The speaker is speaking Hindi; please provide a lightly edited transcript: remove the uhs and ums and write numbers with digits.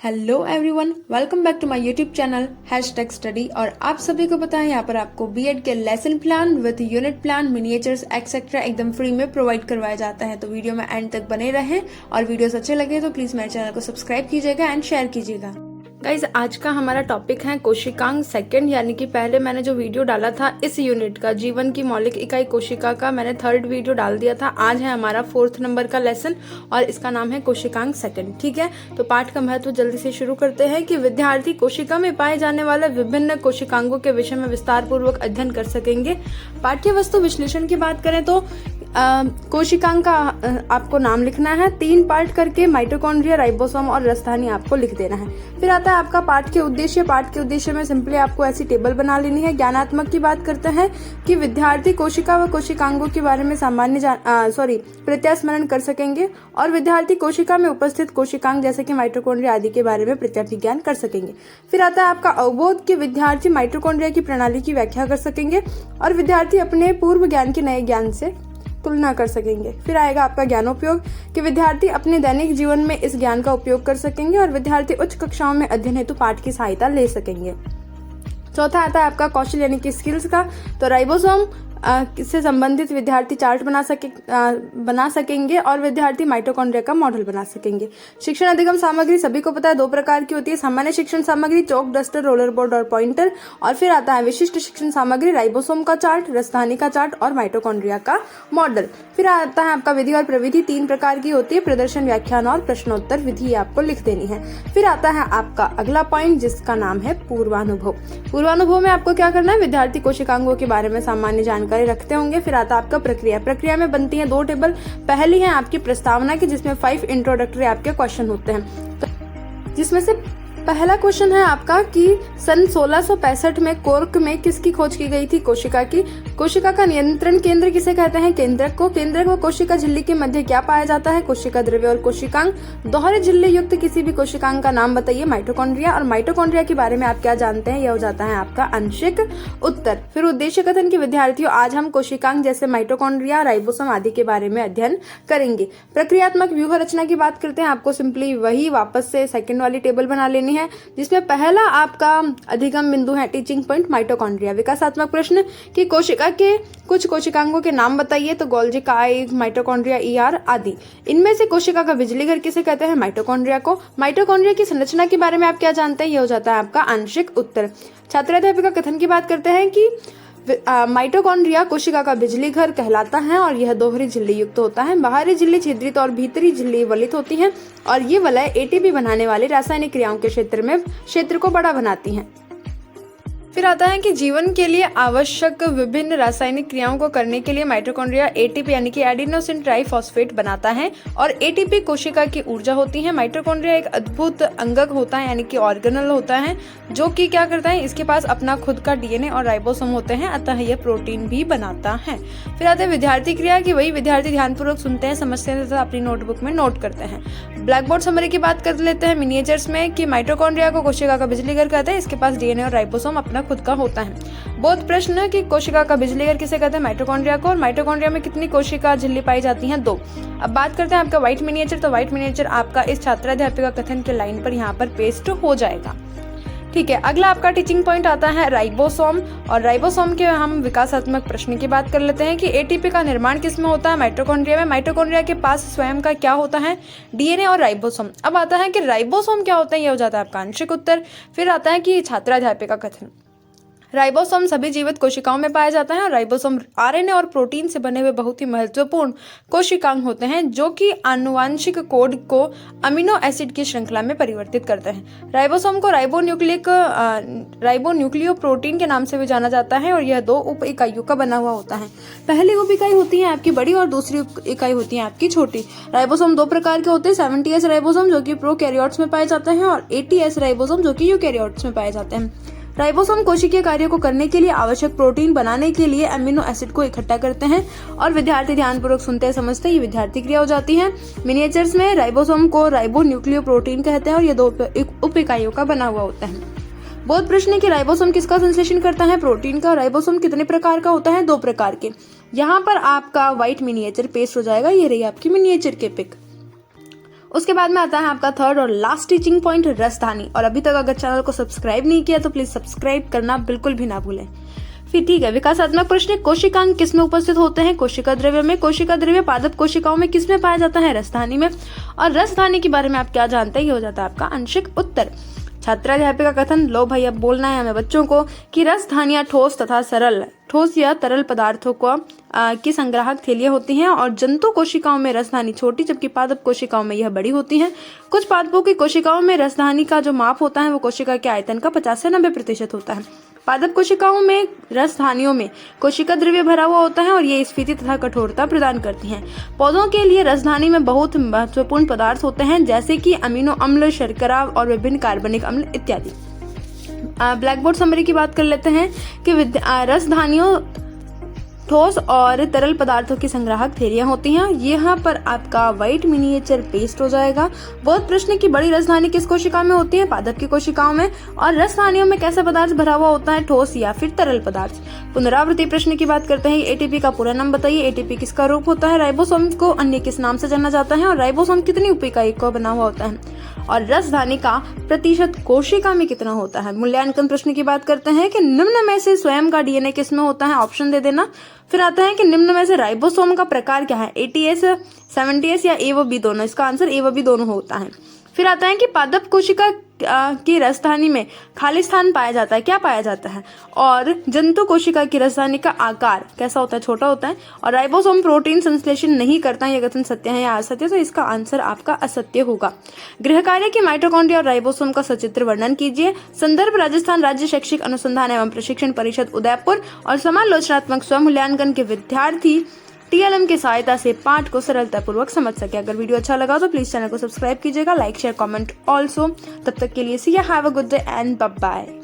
Hello everyone, welcome back to my YouTube channel hashtag study. और आप सभी को पता है यहाँ पर आपको बीएड के lesson plan with unit plan, miniatures etcetera एकदम फ्री में प्रोवाइड करवाया जाता है। तो वीडियो में एंड तक बने रहें और वीडियोस अच्छे लगे तो प्लीज मेरे चैनल को सब्सक्राइब कीजिएगा एंड शेयर कीजिएगा। गाइज, आज का हमारा टॉपिक है कोशिकांग सेकंड, यानी कि पहले मैंने जो वीडियो डाला था इस यूनिट का, जीवन की मौलिक इकाई कोशिका का, मैंने थर्ड वीडियो डाल दिया था। आज है हमारा 4th नंबर का लेसन और इसका नाम है कोशिकांग सेकंड। ठीक है, तो पाठ का महत्व जल्दी से शुरू करते हैं कि विद्यार्थी कोशिका में पाए जाने वाले विभिन्न कोशिकांगों के विषय में विस्तार पूर्वक अध्ययन कर सकेंगे। पाठ्य वस्तु विश्लेषण की बात करें तो कोशिकांग का आपको नाम लिखना है, 3 पार्ट करके माइटोकॉन्ड्रिया, राइबोसोम और राजधानी आपको लिख देना है। फिर आता है आपका पाठ के उद्देश्य। पाठ के उद्देश्य में सिंपली आपको ऐसी टेबल बना लेनी है। ज्ञानात्मक की बात करते हैं कि विद्यार्थी कोशिका व कोशिकांगों के बारे में प्रत्यास्मरण कर सकेंगे और विद्यार्थी कोशिका में उपस्थित कोशिकांग जैसे कि माइटोकॉन्ड्रिया आदि के बारे में प्रत्यक्ष ज्ञान कर सकेंगे। फिर आता है आपका अवबोध कि विद्यार्थी माइटोकॉन्ड्रिया की प्रणाली की व्याख्या कर सकेंगे और विद्यार्थी अपने पूर्व ज्ञान के नए ज्ञान से तुलना कर सकेंगे। फिर आएगा आपका ज्ञानोपयोग कि विद्यार्थी अपने दैनिक जीवन में इस ज्ञान का उपयोग कर सकेंगे और विद्यार्थी उच्च कक्षाओं में अध्ययन हेतु पाठ की सहायता ले सकेंगे। चौथा आता है आपका कौशल यानी कि स्किल्स का। तो राइबोसोम से संबंधित विद्यार्थी चार्ट बना सकेंगे और विद्यार्थी माइटोकॉन्ड्रिया का मॉडल बना सकेंगे। शिक्षण अधिगम सामग्री सभी को पता है 2 प्रकार की होती है, सामान्य शिक्षण सामग्री चौक, डस्टर, रोलर बोर्ड और पॉइंटर, और फिर आता है विशिष्ट शिक्षण सामग्री राइबोसोम का चार्ट, राजधानी का चार्ट और माइटोकॉन्ड्रिया का मॉडल। फिर आता है आपका विधि और प्रविधि 3 प्रकार की होती है, प्रदर्शन, व्याख्यान और प्रश्नोत्तर विधि आपको लिख देनी है। फिर आता है आपका अगला पॉइंट जिसका नाम है पूर्वानुभव। पूर्वानुभव में आपको क्या करना है, विद्यार्थी कोशिकांगों के बारे में सामान्य जानकारी रखते होंगे। फिर आता आपका प्रक्रिया में बनती है 2 टेबल। पहली है आपकी प्रस्तावना की जिसमें 5 इंट्रोडक्टरी आपके क्वेश्चन होते हैं, जिसमें से पहला क्वेश्चन है आपका कि सन 1665 में कोर्क में किसकी खोज की गई थी, कोशिका की। कोशिका का नियंत्रण केंद्र किसे कहते हैं, केंद्रक को। केंद्रक व कोशिका झिल्ली के मध्य क्या पाया जाता है, कोशिका द्रव्य और कोशिकांग। दोहरे झिल्ली युक्त किसी भी कोशिकांग का नाम बताइए, माइटोकॉन्ड्रिया। और माइटोकॉन्ड्रिया के बारे में आप क्या जानते हैं, यह हो जाता है आपका आंशिक उत्तर। फिर उद्देश्य कथन की विद्यार्थियों आज हम कोशिकांग जैसे माइटोकॉन्ड्रिया, राइबोसोम आदि के बारे में अध्ययन करेंगे। प्रक्रियात्मक व्यूह रचना की बात करते हैं, आपको सिंपली वही वापस से सेकंड वाली टेबल बना लेनी है, जिसमें पहला आपका अधिगम बिंदु है टीचिंग पॉइंट माइटोकॉन्ड्रिया। विकासात्मक प्रश्न कि कोशिका के कुछ कोशिकांगों के नाम बताइए, तो गोल्जी काई, माइटोकॉन्ड्रिया, ईआर आदि। इनमें से कोशिका का बिजली घर किसे कहते हैं, माइटोकॉन्ड्रिया को। माइटोकॉन्ड्रिया की संरचना के बारे में आप क्या जानते हैं, यह हो जाता है आपका आंशिक उत्तर। छात्राध्यापिका कथन की बात करते हैं कि माइटोकॉन्ड्रिया कोशिका का बिजली घर कहलाता है और यह दोहरी झिल्ली युक्त होता है। बाहरी झिल्ली छिद्रित और भीतरी झिल्ली वलित होती है और ये वलय एटीपी बनाने वाली रासायनिक क्रियाओं के क्षेत्र को बड़ा बनाती हैं। फिर आता है कि जीवन के लिए आवश्यक विभिन्न रासायनिक क्रियाओं को करने के लिए माइटोकॉन्ड्रिया एटीपी यानी कि एडिनोसिन ट्राइफॉस्फेट बनाता है और एटीपी कोशिका की ऊर्जा होती है। माइटोकॉन्ड्रिया एक अद्भुत अंगक होता है यानी कि ऑर्गेनल होता है जो कि क्या करता है, इसके पास अपना खुद का डीएनए और राइबोसोम होते हैं, अतः यह प्रोटीन भी बनाता है। फिर आते हैं विद्यार्थी क्रिया की वही विद्यार्थी ध्यानपूर्वक सुनते हैं, समझते हैं तथा अपनी नोटबुक में नोट करते हैं। ब्लैक बोर्ड समरी की बात कर लेते हैं मिनिएचर्स में कि माइटोकॉन्ड्रिया को कोशिका का बिजली घर कहते हैं, इसके पास डीएनए और राइबोसोम अपना खुद का होता है। बोध प्रश्न कि कोशिका का बिजली घर किसे कहते हैं, माइटोकॉन्ड्रिया को। और माइटोकॉन्ड्रिया में कितनी कोशिका झिल्ली पाई जाती हैं, 2। अब बात करते हैं आपका व्हाइट मिनिएचर। तो व्हाइट मिनिएचर आपका इस छात्राध्यापिका कथन के लाइन पर यहाँ पर पेस्ट हो जाएगा। ठीक है, अगला आपका टीचिंग पॉइंट आता है राइबोसोम और राइबोसोम के हम विकासात्मक प्रश्न की बात कर लेते हैं कि एटीपी का निर्माण किसमें होता है, माइटोकॉन्ड्रिया में। माइटोकॉन्ड्रिया के पास स्वयं का क्या होता है, डीएनए और राइबोसोम। अब आता है कि राइबोसोम क्या होता है, यह हो जाता है आपका आंशिक उत्तर। फिर आता है कि छात्राध्यापिका कथन, राइबोसोम सभी जीवित कोशिकाओं में पाया जाता है और राइबोसोम आरएनए और प्रोटीन से बने हुए बहुत ही महत्वपूर्ण कोशिकांग होते हैं जो कि आनुवांशिक कोड को अमीनो एसिड की श्रृंखला में परिवर्तित करते हैं। राइबोसोम को राइबोन्यूक्लियो प्रोटीन के नाम से भी जाना जाता है और यह 2 उप इकाइयों का बना हुआ होता है। पहली उप इकाई होती है आपकी बड़ी और दूसरी उप इकाई होती है आपकी छोटी। राइबोसोम 2 प्रकार के होते हैं, 70S राइबोसोम जो कि प्रोकैरियोट्स में पाए जाते हैं और 80S राइबोसोम जो कि यूकैरियोट्स में पाए जाते हैं। राइबोसोम कोशिकीय कार्यों को करने के लिए आवश्यक प्रोटीन बनाने के लिए अमीनो एसिड को इकट्ठा करते हैं और विद्यार्थी ध्यानपूर्वक सुनते हैं, समझते हैं, ये विद्यार्थी क्रिया हो जाती है। मिनिएचर्स में राइबोसोम को राइबोन्यूक्लियो प्रोटीन कहते हैं और ये 2 उप इकाइयों का बना हुआ होता है। बोध प्रश्न कि राइबोसोम किसका संश्लेषण करता है, प्रोटीन का। राइबोसोम कितने प्रकार का होता है, 2 प्रकार के। यहाँ पर आपका व्हाइट मिनिएचर पेस्ट हो जाएगा, ये रही आपकी मिनिएचर के पिक। उसके बाद में आता है आपका थर्ड और लास्ट टीचिंग पॉइंट, रसधानी। और अभी तक अगर चैनल को सब्सक्राइब नहीं किया तो प्लीज सब्सक्राइब करना बिल्कुल भी ना भूलें। फिर ठीक है, विकासात्मक प्रश्न, कोशिकांग किस में उपस्थित होते हैं? कोशिका द्रव्य में। कोशिका द्रव्य पादप कोशिकाओं में किस में पाया जाता है? रसधानी में। और रसधानी के बारे में आप क्या जानते हैं? ये हो जाता है आपका आंशिक उत्तर। छात्राध्यापिका कथन, लो भाई अब बोलना है हमें बच्चों को कि रसधानियां ठोस तथा सरल, ठोस या तरल पदार्थों को की संग्राहक थैलियां होती हैं और जंतु कोशिकाओं में रसधानी छोटी जबकि पादप कोशिकाओं में यह बड़ी होती हैं। कुछ पादपों की कोशिकाओं में रसधानी का जो माप होता है वो कोशिका के आयतन का 50 से 90% होता है। पादप कोशिकाओं में रसधानियों में कोशिका द्रव्य भरा हुआ होता है और ये स्फीति तथा कठोरता प्रदान करती हैं। पौधों के लिए रसधानी में बहुत महत्वपूर्ण पदार्थ होते हैं जैसे कि अमीनो अम्ल, शर्करा और विभिन्न कार्बनिक अम्ल इत्यादि। ब्लैक बोर्ड समरी की बात कर लेते हैं कि रसधानियों ठोस और तरल पदार्थों की संग्राहक थैलियां होती हैं। यहाँ पर आपका व्हाइट मिनिएचर पेस्ट हो जाएगा। बहुत प्रश्न की बड़ी रसधानी किस कोशिका में होती है? पादप की कोशिकाओं में। और रसधानियों में कैसा पदार्थ भरा हुआ होता है? ठोस या फिर तरल पदार्थ। पुनरावृत्ति प्रश्न की बात करते हैं, एटीपी का पूरा नाम बताइए। एटीपी किसका रूप होता है? राइबोसोम को अन्य किस नाम से जाना जाता है? और राइबोसोम कितनी उपइकाई को बना हुआ होता है? और रसधानी का प्रतिशत कोशिका में कितना होता है? मूल्यांकन प्रश्न की बात करते हैं कि निम्न में से स्वयं का डीएनए किस में होता है? ऑप्शन दे देना। फिर आता है कि निम्न में से राइबोसोम का प्रकार क्या है? 80S, 70S या ए व बी दोनों? इसका आंसर ए व बी दोनों होता है। फिर आता है कि पादप कोशिका की रसधानी में खाली स्थान पाया जाता है, क्या पाया जाता है? और जंतु कोशिका की रसधानी का आकार कैसा होता है? छोटा होता है। और राइबोसोम प्रोटीन संश्लेषण नहीं करता है, यह कथन सत्य है या असत्य? तो इसका आंसर आपका असत्य होगा। गृह कार्य की माइटोकॉन्ड्रिया और राइबोसोम का सचित्र वर्णन कीजिए। संदर्भ राजस्थान राज्य शैक्षिक अनुसंधान एवं प्रशिक्षण परिषद उदयपुर। और समालोचनात्मक स्वमूल्यांकन के विद्यार्थी TLM की सहायता से पाठ को सरलतापूर्वक समझ सके। अगर वीडियो अच्छा लगा तो प्लीज चैनल को सब्सक्राइब कीजिएगा, लाइक शेयर कमेंट ऑल्सो। तब तक के लिए see you, have a good day and bye bye.